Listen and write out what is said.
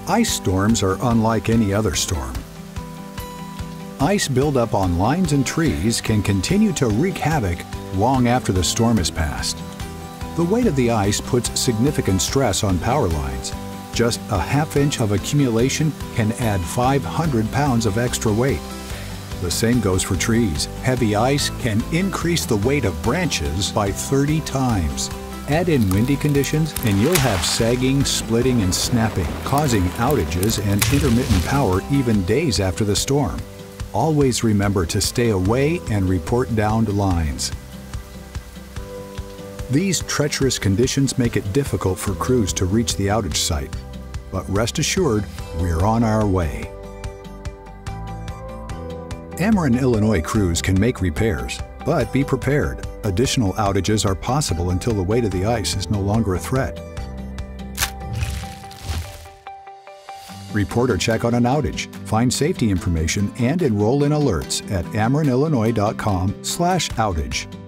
Ice storms are unlike any other storm. Ice buildup on lines and trees can continue to wreak havoc long after the storm has passed. The weight of the ice puts significant stress on power lines. Just a half inch of accumulation can add 500 pounds of extra weight. The same goes for trees. Heavy ice can increase the weight of branches by 30 times. Add in windy conditions and you'll have sagging, splitting, and snapping, causing outages and intermittent power even days after the storm. Always remember to stay away and report downed lines. These treacherous conditions make it difficult for crews to reach the outage site, but rest assured, we're on our way. Ameren, Illinois crews can make repairs, but be prepared. Additional outages are possible until the weight of the ice is no longer a threat. Report or check on an outage, find safety information, and enroll in alerts at amerenillinois.com/outage.